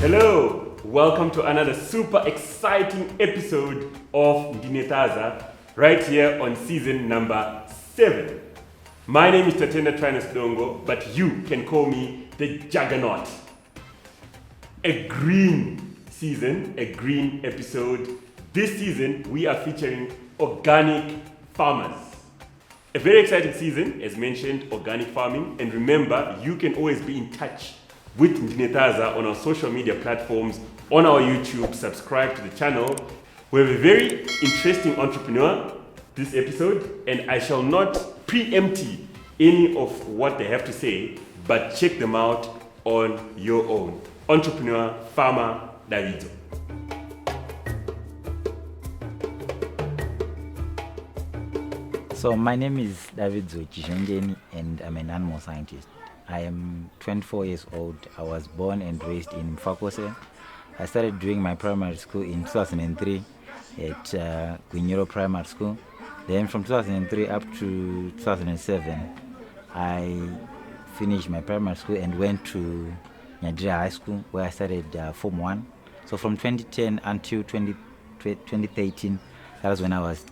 Hello, welcome to another super exciting episode of Ndine Thaza, right here on season number 7. My name is Tatenda Trinosdongo, but you can call me the Juggernaut. A green season, a green episode. This season, we are featuring organic farmers. A very exciting season, as mentioned, organic farming. And remember, you can always be in touch with Ndine Thaza on our social media platforms, on our YouTube. Subscribe to the channel. We have a very interesting entrepreneur this episode, and I shall not preempt any of what they have to say, but check them out on your own. Entrepreneur, farmer, Davidzo. So my name is Davidzo Chizhengeni and I'm an animal scientist. I am 24 years old. I was born and raised in Mufakose. I started doing my primary school in 2003 at Gwinyero Primary School. Then from 2003 up to 2007, I finished my primary school and went to Ndine High School where I started Form 1. So from 2010 until 2013, that was when I was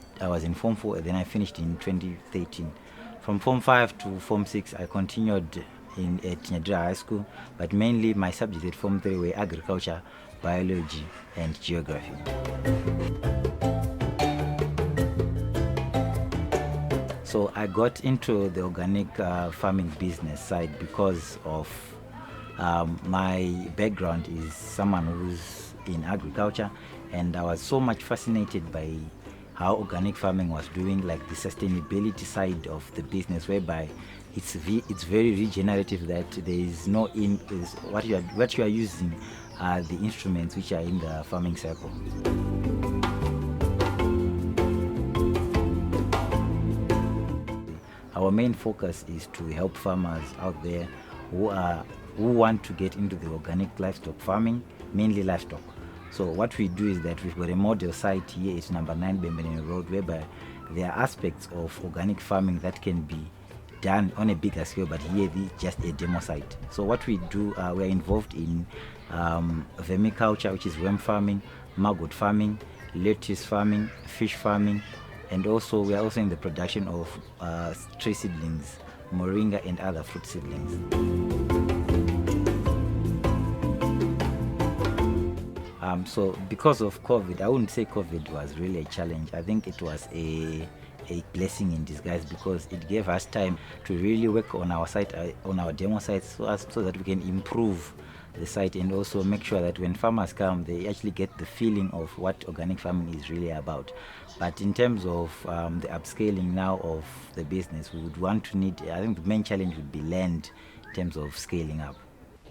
in Form 4, and then I finished in 2013. From Form 5 to Form 6, I continued at Ndine High School, but mainly my subjects at Form 3 were agriculture, biology, and geography. So I got into the organic farming business side because of my background is someone who's in agriculture, and I was so much fascinated by how organic farming was doing, like the sustainability side of the business, whereby it's very regenerative, that there is no what you are using are the instruments which are in the farming cycle. Our main focus is to help farmers out there who want to get into the organic livestock farming, mainly livestock. So what we do is that we've got a model site here. It's number 9 Bembeni Road, whereby there are aspects of organic farming that can be done on a bigger scale, but here it's just a demo site. So what we do, we're involved in vermiculture, which is worm farming, maggot farming, lettuce farming, fish farming, and also we are also in the production of tree seedlings, moringa, and other fruit seedlings. So because of COVID, I wouldn't say COVID was really a challenge. I think it was a blessing in disguise, because it gave us time to really work on our site, on our demo sites, so that we can improve the site and also make sure that when farmers come, they actually get the feeling of what organic farming is really about. But in terms of the upscaling now of the business, we would want to I think the main challenge would be land in terms of scaling up.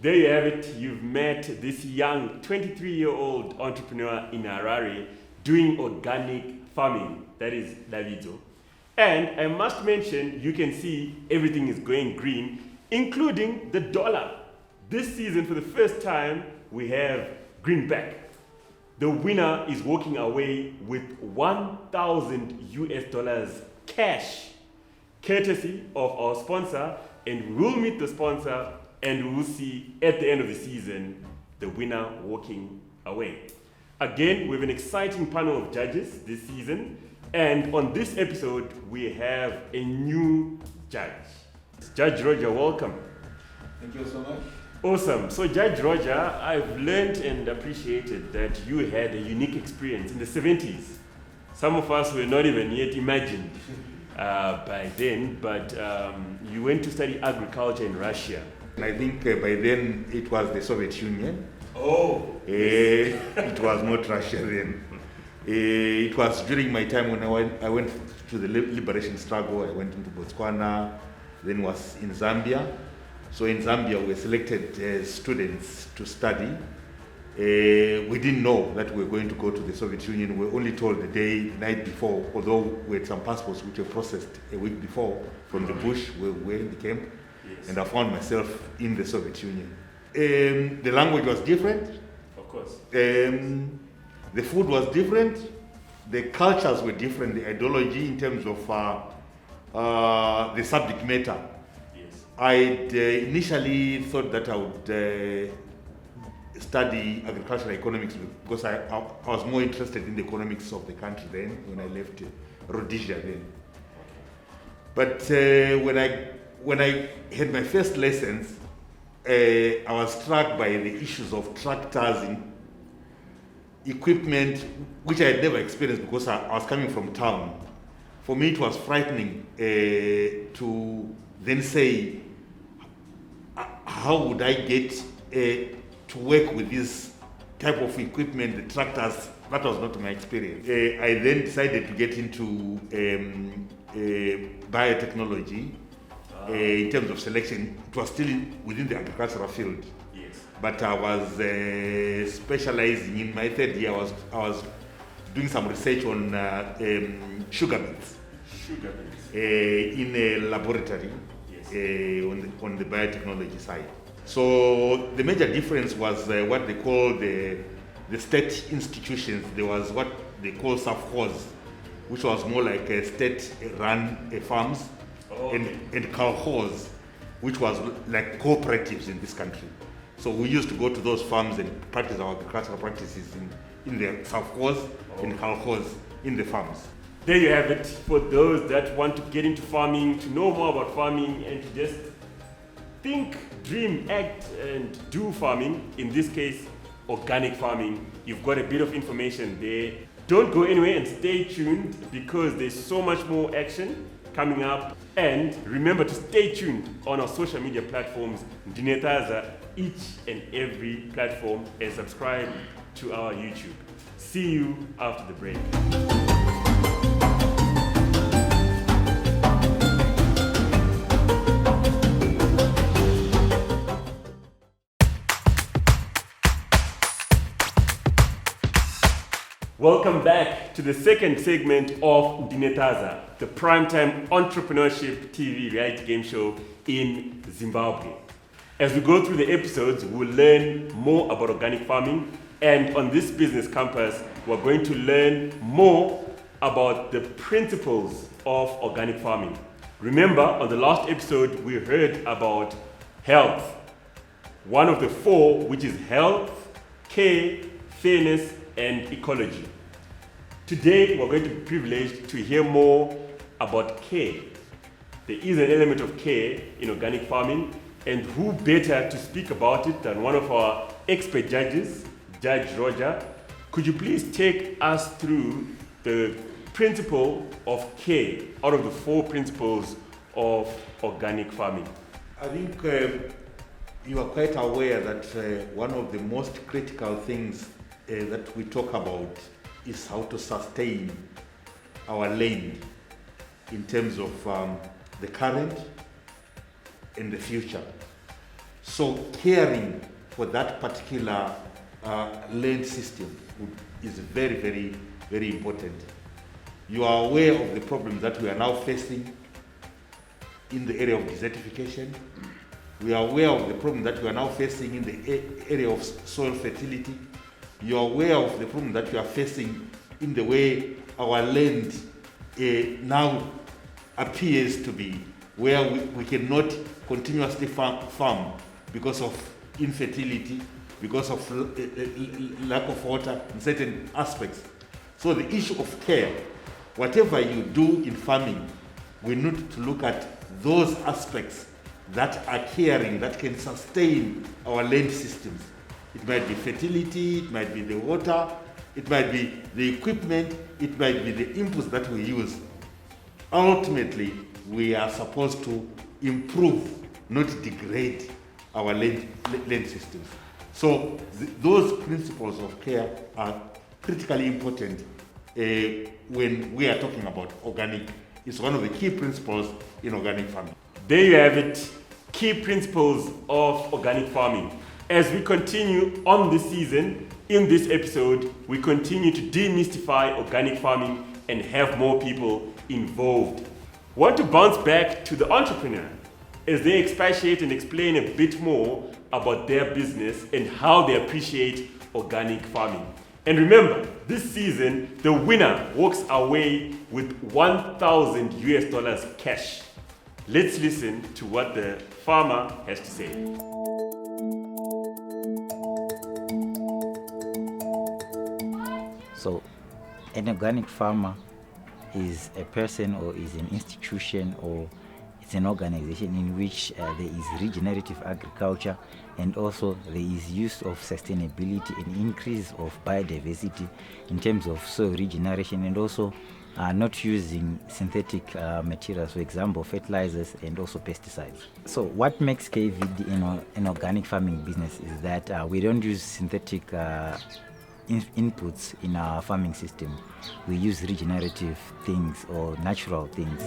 There you have it. You've met this young 23-year-old entrepreneur in Harare doing organic farming. That is Davidzo. And I must mention, you can see everything is going green, including the dollar. This season, for the first time, we have greenback. The winner is walking away with $1,000 cash, courtesy of our sponsor, and we'll meet the sponsor and we'll see at the end of the season the winner walking away. Again, we have an exciting panel of judges this season, and on this episode we have a new judge. Judge Roger, welcome. Thank you so much. Awesome. So Judge Roger, I've learned and appreciated that you had a unique experience in the 70s. Some of us were not even yet imagined by then, but you went to study agriculture in Russia. I think by then it was the Soviet Union. Oh. It was not Russia then. It was during my time when I went to the liberation struggle. I went into Botswana, then was in Zambia. So in Zambia, we selected students to study. We didn't know that we were going to go to the Soviet Union. We were only told the night before, although we had some passports which were processed a week before from the bush where we were in the camp. Yes. And I found myself in the Soviet Union. The language was different. Of course. The food was different. The cultures were different. The ideology in terms of the subject matter. Yes. I initially thought that I would study agricultural economics because I was more interested in the economics of the country then when I left Rhodesia then. But when I had my first lessons, I was struck by the issues of tractors and equipment, which I had never experienced because I was coming from town. For me, it was frightening to then say, how would I get to work with this type of equipment, the tractors? That was not my experience. I then decided to get into biotechnology. In terms of selection, it was still within the agricultural field. Yes. But I was specializing in my third year. I was doing some research on sugar beets. Sugar beets. In a laboratory. Yes. On the biotechnology side. So the major difference was what they call the state institutions. There was what they call safcos, which was more like state-run farms, and colchoz, which was like cooperatives in this country. So we used to go to those farms and practice our agricultural practices in the safcos and colchoz in the farms. There you have it for those that want to get into farming, to know more about farming, and to just think, dream, act, and do farming. In this case, organic farming. You've got a bit of information there. Don't go anywhere and stay tuned because there's so much more action coming up. And remember to stay tuned on our social media platforms, Ndine Thaza, each and every platform, and subscribe to our YouTube. See you after the break. Welcome back to the second segment of Ndine Thaza, the primetime entrepreneurship TV reality game show in Zimbabwe. As we go through the episodes, we'll learn more about organic farming, and on this business campus, we're going to learn more about the principles of organic farming. Remember, on the last episode, we heard about health. One of the four, which is health, care, fairness, and ecology. Today, we're going to be privileged to hear more about care. There is an element of care in organic farming, and who better to speak about it than one of our expert judges, Judge Roger. Could you please take us through the principle of care out of the four principles of organic farming? I think you are quite aware that one of the most critical things that we talk about is how to sustain our land in terms of the current and the future. So caring for that particular land system is very, very, very important. You are aware of the problems that we are now facing in the area of desertification. We are aware of the problem that we are now facing in the area of soil fertility. You are aware of the problem that we are facing in the way our land now appears to be, where we cannot continuously farm because of infertility, because of lack of water in certain aspects. So the issue of care, whatever you do in farming, we need to look at those aspects that are caring, that can sustain our land systems. It might be fertility, it might be the water, it might be the equipment, it might be the inputs that we use. Ultimately, we are supposed to improve, not degrade our land systems. So those principles of care are critically important when we are talking about organic. It's one of the key principles in organic farming. There you have it, key principles of organic farming. As we continue on this season, in this episode, we continue to demystify organic farming and have more people involved. Want to bounce back to the entrepreneur as they expatiate and explain a bit more about their business and how they appreciate organic farming. And remember, this season, the winner walks away with $1,000 cash. Let's listen to what the farmer has to say. So an organic farmer is a person or is an institution or it's an organization in which there is regenerative agriculture, and also there is use of sustainability and increase of biodiversity in terms of soil regeneration, and also not using synthetic materials, for example fertilizers and also pesticides. So what makes KVD an organic farming business is that we don't use synthetic inputs in our farming system. We use regenerative things or natural things.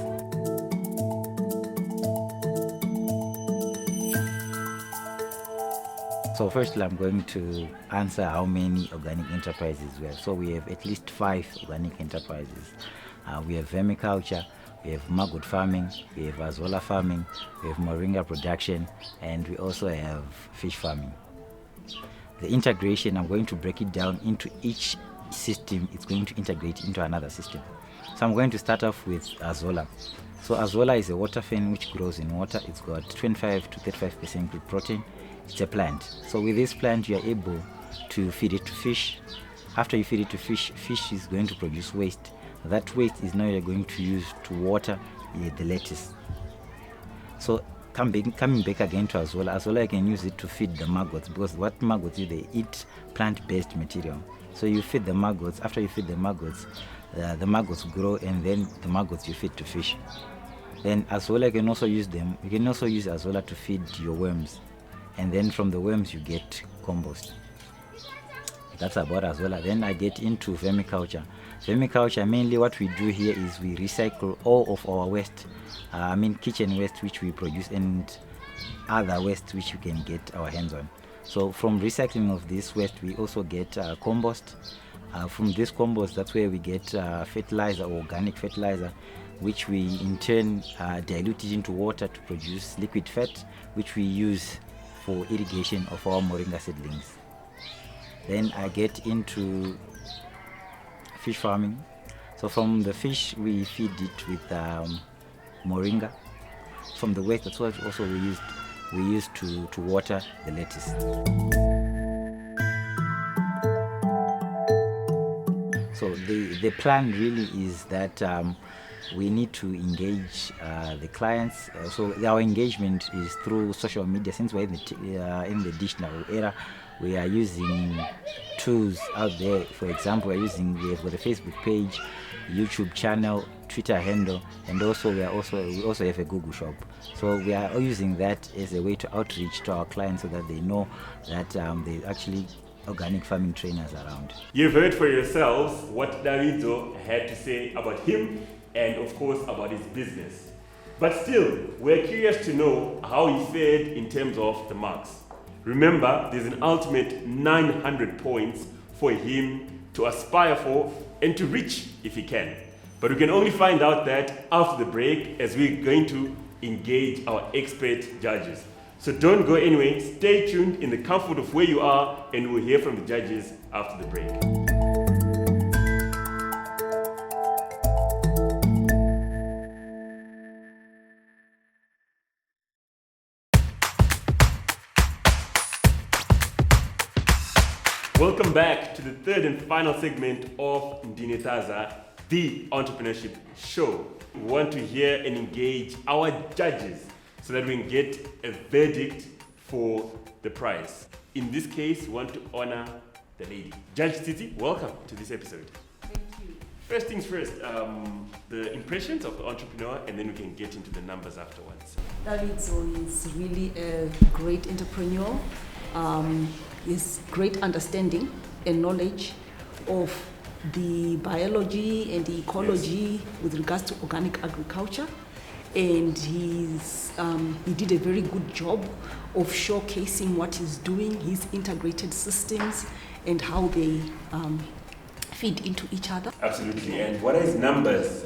So firstly, I'm going to answer how many organic enterprises we have. So we have at least 5 organic enterprises. We have vermiculture, we have maggot farming, we have azola farming, we have moringa production, and we also have fish farming. The integration, I'm going to break it down into each system. It's going to integrate into another system. So I'm going to start off with azola. So azola is a water fern which grows in water. It's got 25 to 35% good protein. It's a plant. So with this plant, you are able to feed it to fish. After you feed it to fish, fish is going to produce waste. That waste is now you're going to use to water the lettuce. So coming back again to azola, you can use it to feed the maggots, because what maggots do, they eat plant-based material. So you feed the maggots. After you feed the maggots grow, and then the maggots you feed to fish. Then azola, you can also use them. You can also use azola to feed your worms, and then from the worms you get compost. That's about azola. Then I get into vermiculture. Vermiculture, mainly what we do here is we recycle all of our waste. Kitchen waste which we produce, and other waste which we can get our hands on. So from recycling of this waste, we also get compost. From this compost, that's where we get fertilizer, organic fertilizer, which we in turn dilute it into water to produce liquid fat, which we use for irrigation of our moringa seedlings. Then I get into fish farming. So from the fish, we feed it with moringa. From the waste, that's what also we used to water the lettuce. So the plan really is that we need to engage the clients. So our engagement is through social media. Since we're in the digital era, we are using tools out there. For example, we have got a Facebook page, YouTube channel, Twitter handle, and also we also have a Google shop. So we are using that as a way to outreach to our clients so that they know that there's actually organic farming trainers around. You've heard for yourselves what Davidzo had to say about him and of course about his business. But still, we're curious to know how he fared in terms of the marks. Remember, there's an ultimate 900 points for him to aspire for and to reach if he can. But we can only find out that after the break, as we're going to engage our expert judges. So don't go anywhere, stay tuned in the comfort of where you are, and we'll hear from the judges after the break. Welcome back to the third and final segment of Ndine Thaza, the entrepreneurship show. We want to hear and engage our judges so that we can get a verdict for the prize. In this case, we want to honor the lady. Judge Titi, welcome to this episode. Thank you. First things first, the impressions of the entrepreneur, and then we can get into the numbers afterwards. Davidzo is really a great entrepreneur. His great understanding and knowledge of the biology and the ecology with regards to organic agriculture, and he did a very good job of showcasing what he's doing, his integrated systems, and how they feed into each other. Absolutely. And what are his numbers?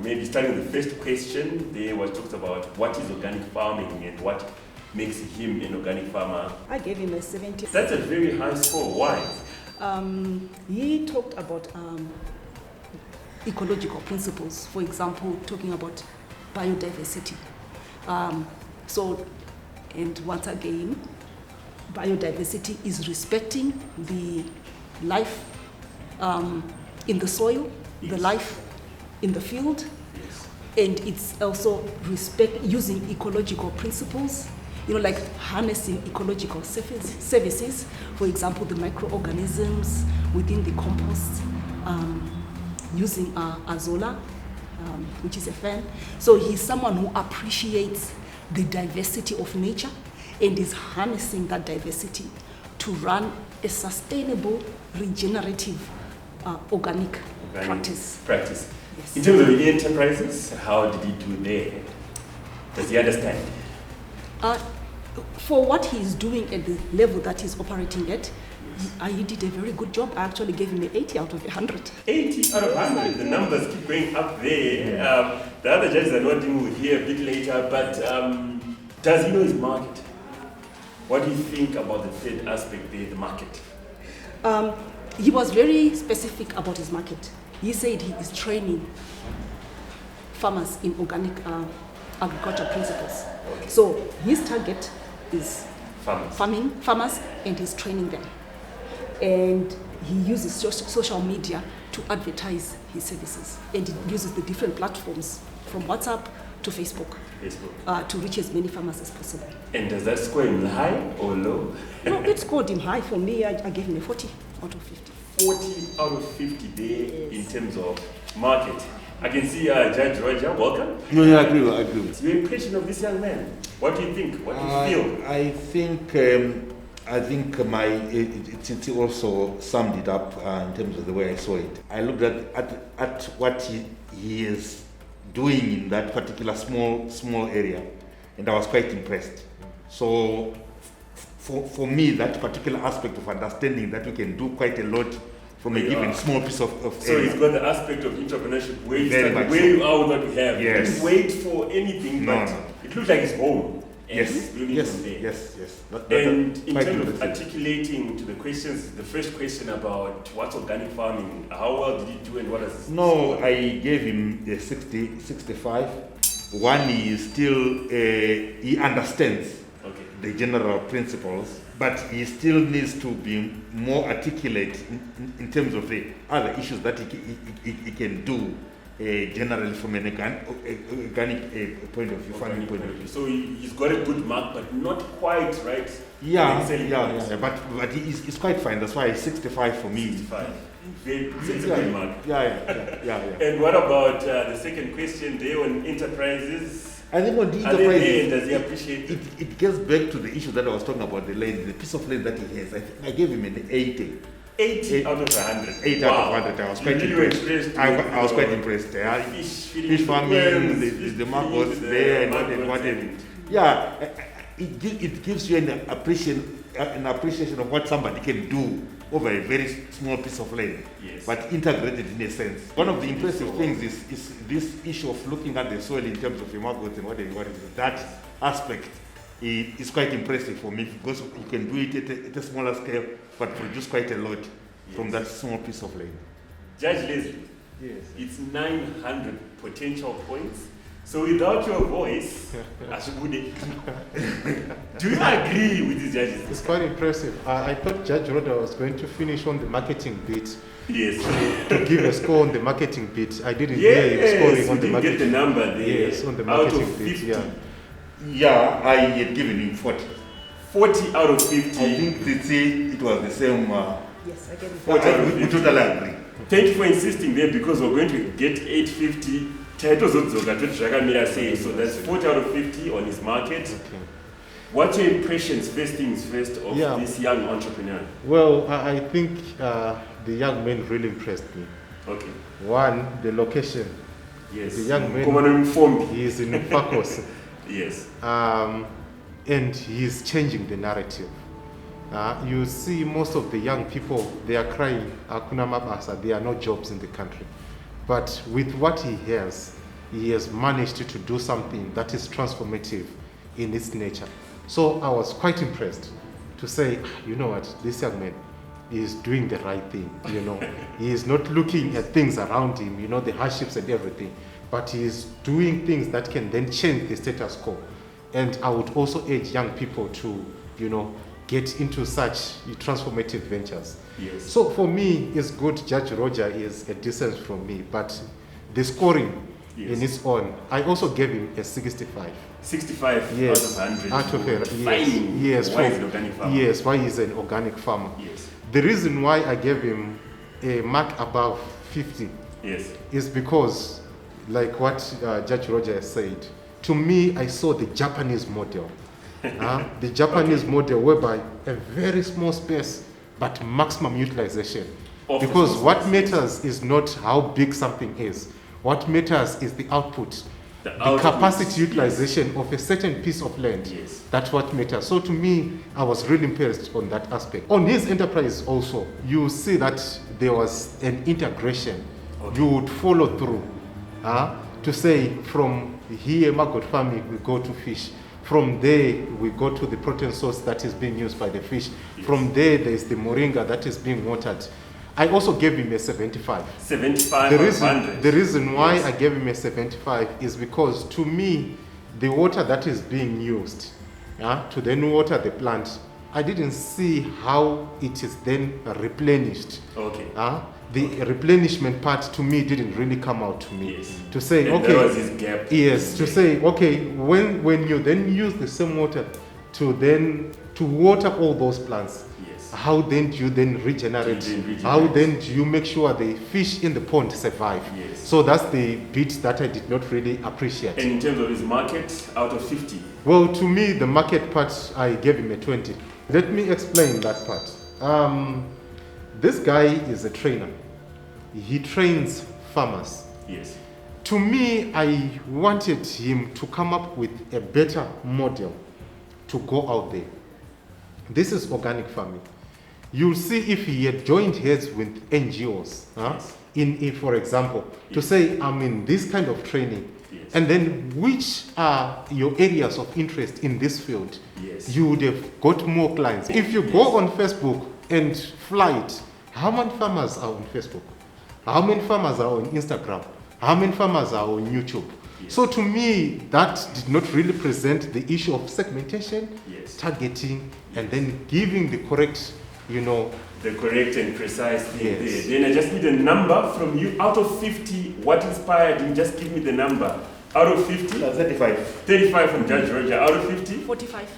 Maybe starting with the first question, there was talked about what is organic farming and what makes him an organic farmer. I gave him a 70. That's a very high score. Why? He talked about ecological principles, for example, talking about biodiversity. And once again, biodiversity is respecting the life in the soil, the life in the field, and it's also using ecological principles, like harnessing ecological services, for example, the microorganisms within the compost, using azolla, which is a fan. So he's someone who appreciates the diversity of nature and is harnessing that diversity to run a sustainable, regenerative, organic practice. Yes. Yes. In terms of the enterprises, how did he do there? Does he understand? For what he's doing at the level that he's operating at, he did a very good job. I actually gave him an 80 out of 100. 80 out of 100. The numbers keep going up there. The other judges are nodding, we'll hear a bit later, but does he know his market? What do you think about the third aspect there, the market? He was very specific about his market. He said he is training farmers in organic agriculture principles. Okay. So his target is Farmers. farmers, and he's training them. And he uses social media to advertise his services. And he uses the different platforms from WhatsApp to Facebook to reach as many farmers as possible. And does that score him high or low? No, it scored him high. For me, I gave him a 40 out of 50. 40 out of 50 there in terms of market. I can see Judge Roger, welcome. No, I agree with Your impression of this young man, what do you think? What do you feel? I think it also summed it up in terms of the way I saw it. I looked at what he is doing in that particular small area, and I was quite impressed. So for me, that particular aspect of understanding that we can do quite a lot from a given small piece of So area. he's got the aspect of entrepreneurship where you Very start, much where so. you are, what you have. Yes. You didn't wait for anything, No, but no. it looks like it's home. And Yes, he's building yes, from there. yes. And in quite terms of impressive. articulating to the questions, the first question about what's organic farming, how well did he do and what does No, I gave him a 60, 65. One, he still, he understands the general principles, but he still needs to be more articulate in terms of the other issues that he can do generally from an organic point of view, farming point of view. So he's got a good mark, but not quite right. Yeah, but he's quite fine. That's why 65 for me. 65. It's a good mark. Yeah. And what about the second question there on enterprises? I think on the Are they there? enterprise, Does he appreciate it? it gets back to the issue that I was talking about, the land, the piece of land that he has. I think I gave him an 80. 80 out of 100. 8 out of 100. I was quite You really impressed. were impressed I was with, quite impressed. Fish Farming, the markets there, and what. Yeah, it gives you an appreciation of what somebody can do over a very small piece of land, Yes. but integrated in a sense. One of the impressive things is this issue of looking at the soil in terms of imagots and what is that aspect is quite impressive for me, because you can do it at a smaller scale but produce quite a lot from that small piece of land. Judge Leslie, Yes. it's 900 potential points. So without your voice, Ashibude, do you agree with these judges? It's quite impressive. I thought Judge Roda was going to finish on the marketing bit, Yes. to give a score on the marketing bit. I didn't hear him scoring on the Get the marketing. number there. Yes, on the Out marketing of bit. 50. Yeah. Yeah, I had given him 40. 40 out of 50. I think it was the same. Yes, I get it. 40 out of We 50. totally agree. Thank you for insisting there, because we're going to get 850 titles so that's 40 out of 50 on his market. Okay. What's your impressions, first things first, of Yeah. this young entrepreneur? Well, I think the young man really impressed me. Okay. One, the location. Yes. The young man- Come on, inform me. He is in Mufakose. Yes. And he is changing the narrative. You see most of the young people, they are crying, Hakuna mabasa, there are no jobs in the country. But with what he has managed to do something that is transformative in its nature. So I was quite impressed to say, you know what, this young man is doing the right thing, you know. He is not looking at things around him, you know, the hardships and everything, but he is doing things that can then change the status quo. And I would also urge young people to, you know, get into such transformative ventures. Yes. So for me, it's good. Judge Roger is a distance from me, but the scoring in its own, I also gave him a 65. 65 Yes, out of 100. out of a, Fine. yes, Why is an organic farmer? yes, why he's an organic farmer. Yes. The reason why I gave him a mark above 50 Yes. is because, like what Judge Roger has said, to me, I saw the Japanese model. The Japanese model whereby a very small space but maximum utilization. Because what matters is not how big something is. What matters is the output. The capacity utilization of a certain piece of land. Yes. That's what matters. So to me, I was really impressed on that aspect. On his enterprise also, you see that there was an integration. Okay. You would follow through to say from here, maggot farming, we go to fish. From there, we go to the protein source that is being used by the fish. Yes. From there is the moringa that is being watered. I also gave him a 75. 75 the reason why I gave him a 75 is because to me, the water that is being used to then water the plant, I didn't see how it is then replenished. Okay. The replenishment part to me didn't really come out to me. Yes. To say, and okay, there was this gap. yes, to say, okay, when you then use the same water to water all those plants, yes, how then do you then regenerate? How then do you make sure the fish in the pond survive? Yes. So that's the bit that I did not really appreciate. And in terms of his market, out of 50? Well, to me, the market part, I gave him a 20. Let me explain that part. This guy is a trainer. He trains farmers. Yes. To me, I wanted him to come up with a better model to go out there. This is organic farming. You'll see if he had joined heads with NGOs, yes, for example, yes, to say, I'm in this kind of training, yes, and then which are your areas of interest in this field, yes, you would have got more clients. If you go on Facebook and fly it, how many farmers are on Facebook? How many farmers are on Instagram? How many farmers are on YouTube? Yes. So to me, that did not really present the issue of segmentation, yes, targeting, yes, and then giving the correct, the correct and precise thing, yes, there. Then I just need a number from you. Out of 50, what inspired you? Just give me the number. Out of 50? 35. 35 from Judge Roger. Out of 50? 45.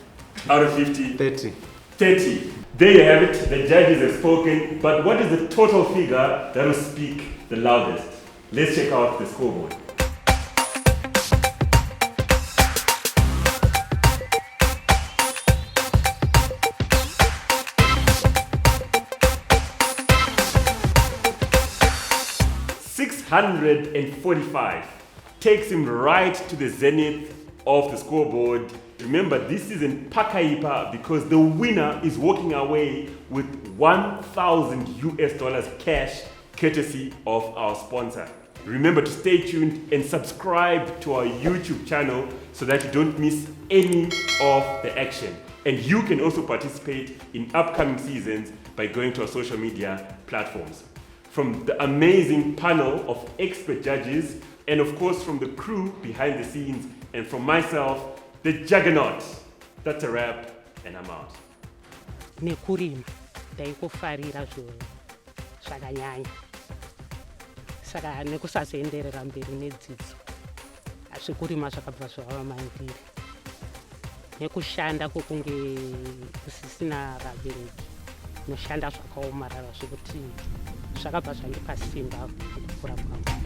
Out of 50? 30. 30. There you have it. The judges have spoken. But what is the total figure that will speak the loudest? Let's check out the scoreboard. $645 takes him right to the zenith of the scoreboard. Remember, this is in Pakaipa because the winner is walking away with $1,000 cash, courtesy of our sponsor. Remember to stay tuned and subscribe to our YouTube channel so that you don't miss any of the action. And you can also participate in upcoming seasons by going to our social media platforms. From the amazing panel of expert judges, and of course from the crew behind the scenes, and from myself, the juggernaut. That's a wrap, and I'm out. Nekurima ndaikufarira zvakanyanya saka nekusazoenderera mberi nedzidzo hazvikurima zvakabva zvava mandiri nekushanda kwokunge kusisina vabereki noshanda zvakaomarara zvekuti zvakabva zvandipa simba mukukura kwangu.